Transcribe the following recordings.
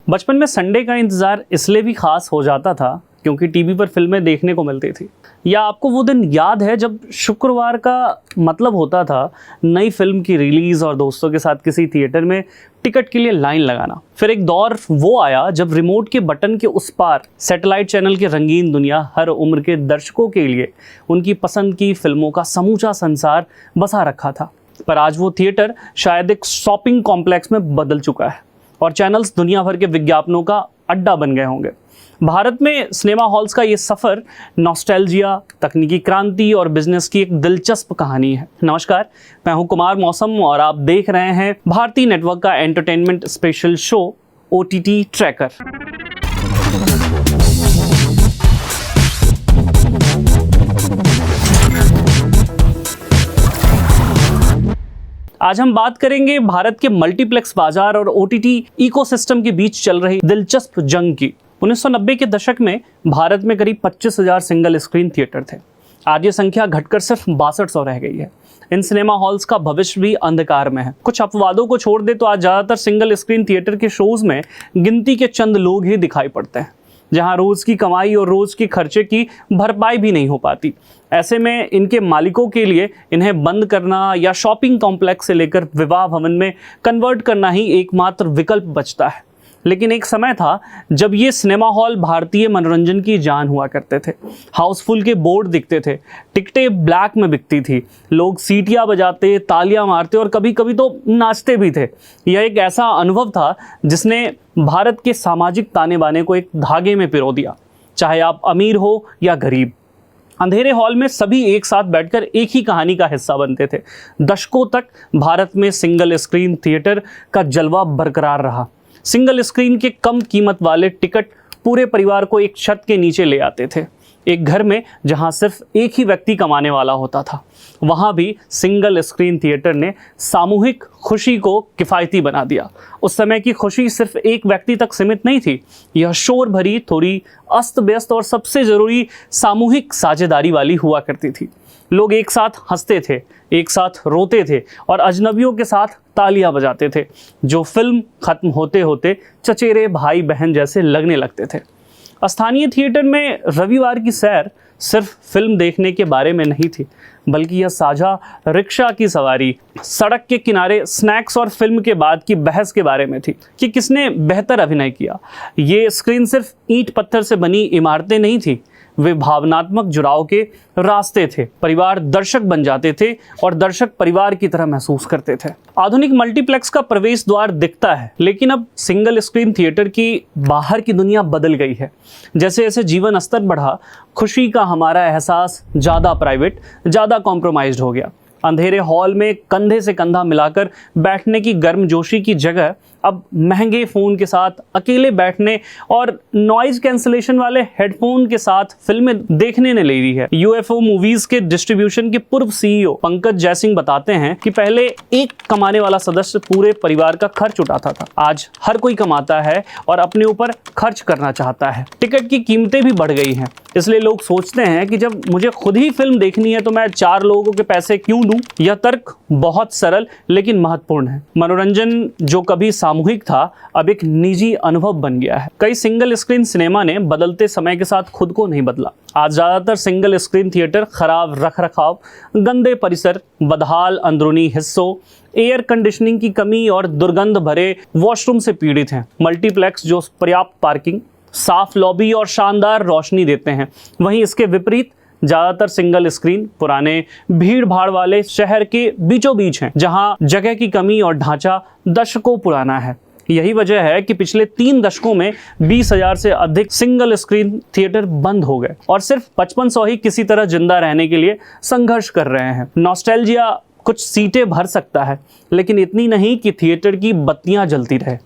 बचपन में संडे का इंतज़ार इसलिए भी खास हो जाता था क्योंकि टीवी पर फिल्में देखने को मिलती थी। या आपको वो दिन याद है जब शुक्रवार का मतलब होता था नई फिल्म की रिलीज़ और दोस्तों के साथ किसी थिएटर में टिकट के लिए लाइन लगाना। फिर एक दौर वो आया जब रिमोट के बटन के उस पार सैटेलाइट चैनल की रंगीन दुनिया हर उम्र के दर्शकों के लिए उनकी पसंद की फिल्मों का समूचा संसार बसा रखा था। पर आज वो थिएटर शायद एक शॉपिंग कॉम्प्लेक्स में बदल चुका है और चैनल्स दुनिया भर के विज्ञापनों का अड्डा बन गए होंगे। भारत में सिनेमा हॉल्स का ये सफ़र नॉस्टैल्जिया, तकनीकी क्रांति और बिजनेस की एक दिलचस्प कहानी है। नमस्कार, मैं हूं कुमार मौसम और आप देख रहे हैं भारती नेटवर्क का entertainment special show OTT tracker. आज हम बात करेंगे भारत के मल्टीप्लेक्स बाजार और OTT इकोसिस्टम के बीच चल रही दिलचस्प जंग की। 1990 के दशक में भारत में करीब 25,000 सिंगल स्क्रीन थिएटर थे। आज ये संख्या घटकर सिर्फ 6200 रह गई है। इन सिनेमा हॉल्स का भविष्य भी अंधकार में है। कुछ अपवादों को छोड़ दे तो आज ज़्यादातर सिंगल स्क्रीन थिएटर के शोज में गिनती के चंद लोग ही दिखाई पड़ते हैं, जहां रोज की कमाई और रोज के खर्चे की भरपाई भी नहीं हो पाती। ऐसे में इनके मालिकों के लिए इन्हें बंद करना या शॉपिंग कॉम्प्लेक्स से लेकर विवाह भवन में कन्वर्ट करना ही एकमात्र विकल्प बचता है। लेकिन एक समय था जब ये सिनेमा हॉल भारतीय मनोरंजन की जान हुआ करते थे। हाउसफुल के बोर्ड दिखते थे, टिकटें ब्लैक में बिकती थी, लोग सीटियां बजाते, तालियां मारते और कभी कभी तो नाचते भी थे। यह एक ऐसा अनुभव था जिसने भारत के सामाजिक ताने बाने को एक धागे में पिरो दिया। चाहे आप अमीर हो या गरीब, अंधेरे हॉल में सभी एक साथ बैठकर एक ही कहानी का हिस्सा बनते थे। दशकों तक भारत में सिंगल स्क्रीन थिएटर का जलवा बरकरार रहा। सिंगल स्क्रीन के कम कीमत वाले टिकट पूरे परिवार को एक छत के नीचे ले आते थे। एक घर में जहां सिर्फ एक ही व्यक्ति कमाने वाला होता था, वहां भी सिंगल स्क्रीन थिएटर ने सामूहिक खुशी को किफ़ायती बना दिया। उस समय की खुशी सिर्फ एक व्यक्ति तक सीमित नहीं थी। यह शोर भरी, थोड़ी अस्त व्यस्त और सबसे ज़रूरी सामूहिक साझेदारी वाली हुआ करती थी। लोग एक साथ हंसते थे, एक साथ रोते थे और अजनबियों के साथ तालियां बजाते थे, जो फिल्म खत्म होते होते चचेरे भाई बहन जैसे लगने लगते थे। स्थानीय थिएटर में रविवार की सैर सिर्फ फिल्म देखने के बारे में नहीं थी, बल्कि यह साझा रिक्शा की सवारी, सड़क के किनारे स्नैक्स और फिल्म के बाद की बहस के बारे में थी कि किसने बेहतर अभिनय किया। ये स्क्रीन सिर्फ ईंट पत्थर से बनी इमारतें नहीं थी, वे भावनात्मक जुड़ाव के रास्ते थे। परिवार दर्शक बन जाते थे और दर्शक परिवार की तरह महसूस करते थे। आधुनिक मल्टीप्लेक्स का प्रवेश द्वार दिखता है, लेकिन अब सिंगल स्क्रीन थिएटर की बाहर की दुनिया बदल गई है। जैसे जैसे जीवन स्तर बढ़ा, खुशी का हमारा एहसास ज़्यादा प्राइवेट, ज़्यादा कॉम्प्रोमाइज्ड हो गया। अंधेरे हॉल में कंधे से कंधा मिलाकर बैठने की गर्मजोशी की जगह अब महंगे फ़ोन के साथ अकेले बैठने और नॉइज़ कैंसलेशन वाले हेडफोन के साथ फिल्में देखने ने ले ली है। UFO मूवीज़ के डिस्ट्रीब्यूशन के पूर्व CEO पंकज जयसिंह बताते हैं कि पहले एक कमाने वाला सदस्य पूरे परिवार का खर्च उठाता था। आज हर कोई कमाता है और अपने ऊपर खर्च करना चाहता है। टिकट की कीमतें भी बढ़ गई हैं, इसलिए लोग सोचते हैं कि जब मुझे खुद ही फिल्म देखनी है तो मैं 4 लोगों के पैसे क्यों दूं। यह तर्क बहुत सरल लेकिन महत्वपूर्ण है। मनोरंजन जो कभी सामूहिक था, अब एक निजी अनुभव बन गया है। कई सिंगल स्क्रीन सिनेमा ने बदलते समय के साथ खुद को नहीं बदला। आज ज्यादातर सिंगल स्क्रीन थिएटर खराब रखरखाव, गंदे परिसर, बदहाल अंदरूनी हिस्सों, एयर कंडीशनिंग की कमी और दुर्गंध भरे वॉशरूम से पीड़ित हैं। मल्टीप्लेक्स जो पर्याप्त पार्किंग, साफ लॉबी और शानदार रोशनी देते हैं, वहीं इसके विपरीत ज़्यादातर सिंगल स्क्रीन पुराने भीड़ भाड़ वाले शहर के बीचों बीच हैं, जहां जगह की कमी और ढांचा दशकों पुराना है। यही वजह है कि पिछले 3 दशकों में 20,000 से अधिक सिंगल स्क्रीन थिएटर बंद हो गए और सिर्फ 5500 ही किसी तरह जिंदा रहने के लिए संघर्ष कर रहे हैं। नॉस्टैल्जिया कुछ सीटें भर सकता है, लेकिन इतनी नहीं कि थिएटर की बत्तियां जलती रहे।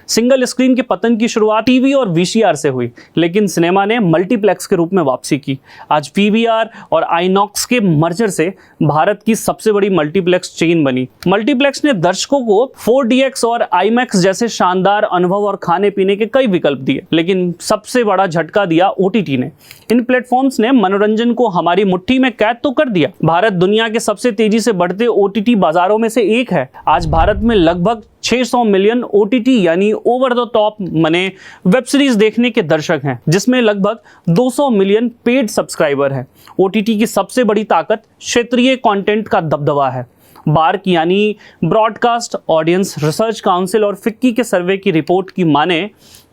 सिंगल स्क्रीन के पतन की शुरुआत टीवी और VCR से हुई, लेकिन सिनेमा ने मल्टीप्लेक्स के रूप में वापसी की। आज PVR और आईनॉक्स के मर्जर से भारत की सबसे बड़ी मल्टीप्लेक्स चेन बनी। मल्टीप्लेक्स ने दर्शकों को 4DX और IMAX जैसे शानदार अनुभव और खाने पीने के कई विकल्प दिए, लेकिन सबसे बड़ा झटका दिया OTT ने। इन प्लेटफॉर्म्स ने मनोरंजन को हमारी मुट्ठी में कैद तो कर दिया। भारत दुनिया के सबसे तेजी से बढ़ते OTT बाजारों में से एक है। आज भारत में लगभग 600 मिलियन OTT यानी ओवर द टॉप मने वेब सीरीज देखने के दर्शक हैं, जिसमें लगभग 200 मिलियन पेड सब्सक्राइबर हैं। OTT की सबसे बड़ी ताकत क्षेत्रीय कंटेंट का दबदबा है। बार्क यानी ब्रॉडकास्ट ऑडियंस रिसर्च काउंसिल और फिक्की के सर्वे की रिपोर्ट की माने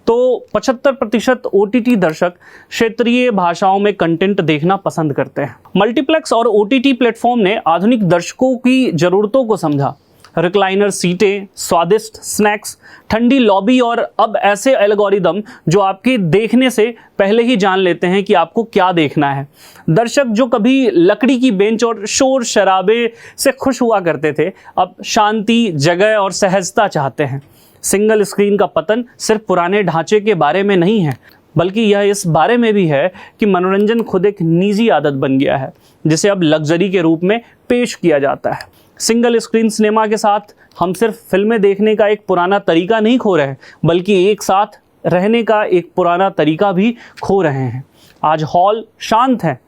तो 75% OTT दर्शक क्षेत्रीय भाषाओं में कंटेंट देखना पसंद करते हैं। मल्टीप्लेक्स और OTT प्लेटफॉर्म ने आधुनिक दर्शकों की जरूरतों को समझा। रिक्लाइनर सीटें, स्वादिष्ट स्नैक्स, ठंडी लॉबी और अब ऐसे एल्गोरिदम जो आपके देखने से पहले ही जान लेते हैं कि आपको क्या देखना है। दर्शक जो कभी लकड़ी की बेंच और शोर शराबे से खुश हुआ करते थे, अब शांति, जगह और सहजता चाहते हैं। सिंगल स्क्रीन का पतन सिर्फ पुराने ढांचे के बारे में नहीं है, बल्कि यह इस बारे में भी है कि मनोरंजन खुद एक निजी आदत बन गया है, जिसे अब लग्जरी के रूप में पेश किया जाता है। सिंगल स्क्रीन सिनेमा के साथ हम सिर्फ फिल्में देखने का एक पुराना तरीका नहीं खो रहे हैं, बल्कि एक साथ रहने का एक पुराना तरीका भी खो रहे हैं। आज हॉल शांत है,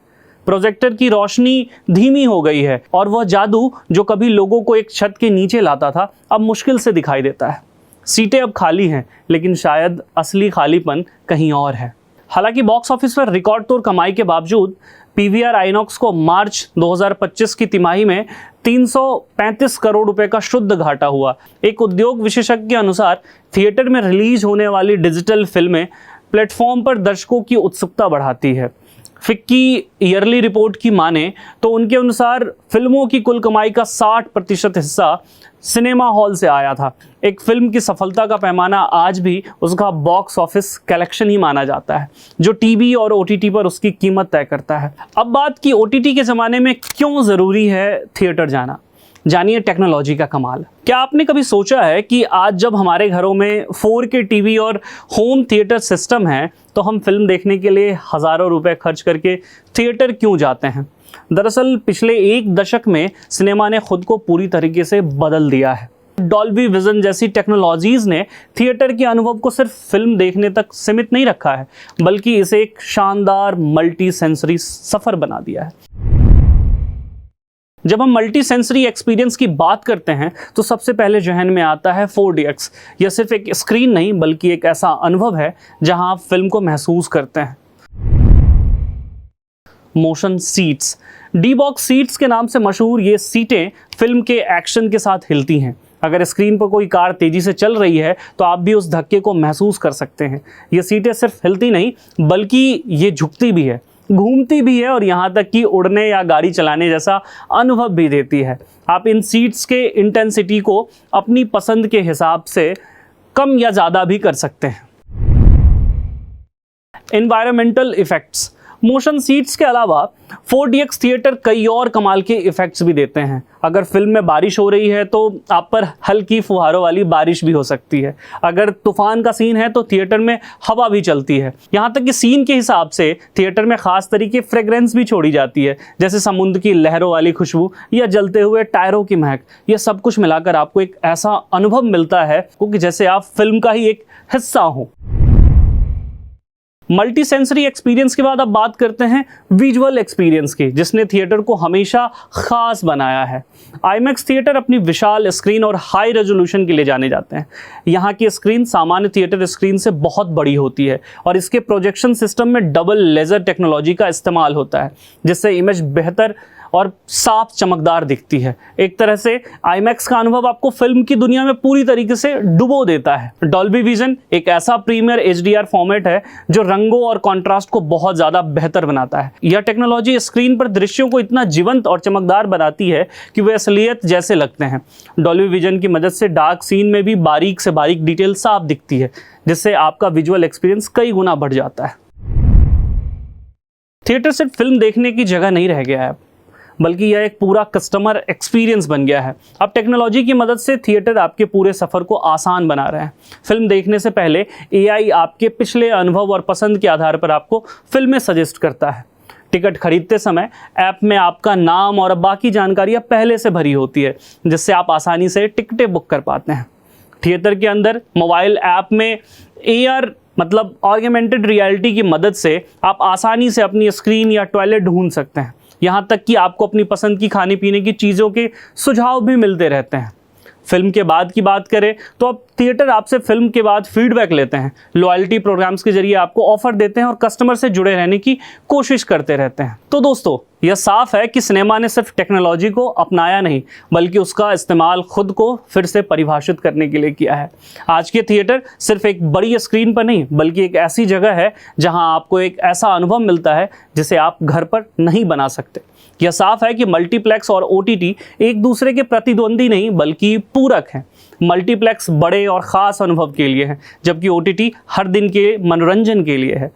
प्रोजेक्टर की रोशनी धीमी हो गई है और वह जादू जो कभी लोगों को एक छत के नीचे लाता था, अब मुश्किल से दिखाई देता है। सीटें अब खाली हैं, लेकिन शायद असली खालीपन कहीं और है। हालांकि बॉक्स ऑफिस पर रिकॉर्ड तोड़ कमाई के बावजूद PVR आइनॉक्स को मार्च 2025 की तिमाही में 335 करोड़ रुपए का शुद्ध घाटा हुआ। एक उद्योग विशेषज्ञ के अनुसार थिएटर में रिलीज होने वाली डिजिटल फिल्में प्लेटफॉर्म पर दर्शकों की उत्सुकता बढ़ाती है। फिक्की ईयरली रिपोर्ट की माने तो उनके अनुसार फिल्मों की कुल कमाई का 60% हिस्सा सिनेमा हॉल से आया था। एक फिल्म की सफलता का पैमाना आज भी उसका बॉक्स ऑफिस कलेक्शन ही माना जाता है, जो टीवी और OTT पर उसकी कीमत तय करता है। अब बात की OTT के ज़माने में क्यों ज़रूरी है थिएटर जाना। जानिए टेक्नोलॉजी का कमाल। क्या आपने कभी सोचा है कि आज जब हमारे घरों में 4K टीवी और होम थिएटर सिस्टम है, तो हम फिल्म देखने के लिए हज़ारों रुपए खर्च करके थिएटर क्यों जाते हैं। दरअसल पिछले एक दशक में सिनेमा ने खुद को पूरी तरीके से बदल दिया है। डॉल्बी विजन जैसी टेक्नोलॉजीज ने थिएटर के अनुभव को सिर्फ फिल्म देखने तक सीमित नहीं रखा है, बल्कि इसे एक शानदार मल्टी सेंसरी सफर बना दिया है। जब हम मल्टी सेंसरी एक्सपीरियंस की बात करते हैं तो सबसे पहले जहन में आता है 4DX। यह सिर्फ एक स्क्रीन नहीं, बल्कि एक ऐसा अनुभव है जहां आप फिल्म को महसूस करते हैं। मोशन सीट्स, D-बॉक्स सीट्स के नाम से मशहूर ये सीटें फिल्म के एक्शन के साथ हिलती हैं। अगर स्क्रीन पर कोई कार तेजी से चल रही है तो आप भी उस धक्के को महसूस कर सकते हैं। ये सीटें सिर्फ हिलती नहीं, बल्कि ये झुकती भी है, घूमती भी है और यहाँ तक कि उड़ने या गाड़ी चलाने जैसा अनुभव भी देती है। आप इन सीट्स के इंटेंसिटी को अपनी पसंद के हिसाब से कम या ज़्यादा भी कर सकते हैं। एनवायरमेंटल इफ़ेक्ट्स, मोशन सीट्स के अलावा 4DX थिएटर कई और कमाल के इफ़ेक्ट्स भी देते हैं। अगर फिल्म में बारिश हो रही है तो आप पर हल्की फुहारों वाली बारिश भी हो सकती है। अगर तूफान का सीन है तो थिएटर में हवा भी चलती है। यहाँ तक कि सीन के हिसाब से थिएटर में खास तरीके फ्रेग्रेंस भी छोड़ी जाती है, जैसे समुद्र की लहरों वाली खुशबू या जलते हुए टायरों की महक। यह सब कुछ मिलाकर आपको एक ऐसा अनुभव मिलता है कि जैसे आप फिल्म का ही एक हिस्सा हो। मल्टी सेंसरी एक्सपीरियंस के बाद अब बात करते हैं विजुअल एक्सपीरियंस की, जिसने थिएटर को हमेशा खास बनाया है। IMAX थिएटर अपनी विशाल स्क्रीन और हाई रेजोल्यूशन के लिए जाने जाते हैं। यहाँ की स्क्रीन सामान्य थिएटर स्क्रीन से बहुत बड़ी होती है और इसके प्रोजेक्शन सिस्टम में डबल लेज़र टेक्नोलॉजी का इस्तेमाल होता है, जिससे इमेज बेहतर और साफ चमकदार दिखती है। एक तरह से IMAX का अनुभव आपको फिल्म की दुनिया में पूरी तरीके से डुबो देता है। डॉल्बी विजन एक ऐसा प्रीमियर HDR फॉर्मेट है जो रंगों और कॉन्ट्रास्ट को बहुत ज़्यादा बेहतर बनाता है। यह टेक्नोलॉजी स्क्रीन पर दृश्यों को इतना जीवंत और चमकदार बनाती है कि वे असलियत जैसे लगते हैं। डॉल्बी विजन की मदद से डार्क सीन में भी बारीक से बारीक डिटेल साफ दिखती है, जिससे आपका विजुअल एक्सपीरियंस कई गुना बढ़ जाता है। थिएटर सिर्फ फिल्म देखने की जगह नहीं रह गया है, बल्कि यह एक पूरा कस्टमर एक्सपीरियंस बन गया है। अब टेक्नोलॉजी की मदद से थिएटर आपके पूरे सफ़र को आसान बना रहे हैं। फिल्म देखने से पहले AI आपके पिछले अनुभव और पसंद के आधार पर आपको फिल्में सजेस्ट करता है। टिकट खरीदते समय ऐप में आपका नाम और बाकी जानकारियाँ पहले से भरी होती है, जिससे आप आसानी से टिकटें बुक कर पाते हैं। थिएटर के अंदर मोबाइल ऐप में AR मतलब ऑगमेंटेड रियलिटी की मदद से आप आसानी से अपनी स्क्रीन या टॉयलेट ढूंढ सकते हैं। यहाँ तक कि आपको अपनी पसंद की खाने पीने की चीज़ों के सुझाव भी मिलते रहते हैं। फिल्म के बाद की बात करें तो अब थिएटर आपसे फिल्म के बाद फीडबैक लेते हैं, लॉयल्टी प्रोग्राम्स के जरिए आपको ऑफर देते हैं और कस्टमर से जुड़े रहने की कोशिश करते रहते हैं। तो दोस्तों, यह साफ है कि सिनेमा ने सिर्फ टेक्नोलॉजी को अपनाया नहीं, बल्कि उसका इस्तेमाल खुद को फिर से परिभाषित करने के लिए किया है। आज के थिएटर सिर्फ एक बड़ी स्क्रीन पर नहीं, बल्कि एक ऐसी जगह है जहां आपको एक ऐसा अनुभव मिलता है जिसे आप घर पर नहीं बना सकते। यह साफ है कि मल्टीप्लेक्स और ओटीटी एक दूसरे के प्रतिद्वंदी नहीं, बल्कि पूरक हैं। मल्टीप्लेक्स बड़े और ख़ास अनुभव के लिए है, जबकि ओटीटी हर दिन के मनोरंजन के लिए है।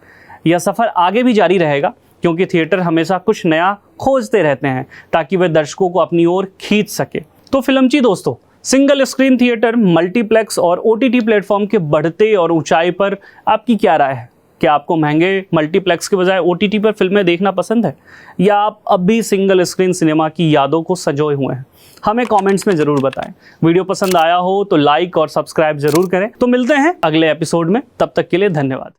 यह सफ़र आगे भी जारी रहेगा, क्योंकि थिएटर हमेशा कुछ नया खोजते रहते हैं ताकि वे दर्शकों को अपनी ओर खींच सके। तो फिल्मची दोस्तों, सिंगल स्क्रीन थिएटर, मल्टीप्लेक्स और ओटीटी प्लेटफॉर्म के बढ़ते और ऊंचाई पर आपकी क्या राय है? क्या आपको महंगे मल्टीप्लेक्स के बजाय ओटीटी पर फिल्में देखना पसंद है, या आप अब भी सिंगल स्क्रीन सिनेमा की यादों को सजोए हुए हैं? हमें कमेंट्स में ज़रूर बताएं। वीडियो पसंद आया हो तो लाइक और सब्सक्राइब जरूर करें। तो मिलते हैं अगले एपिसोड में, तब तक के लिए धन्यवाद।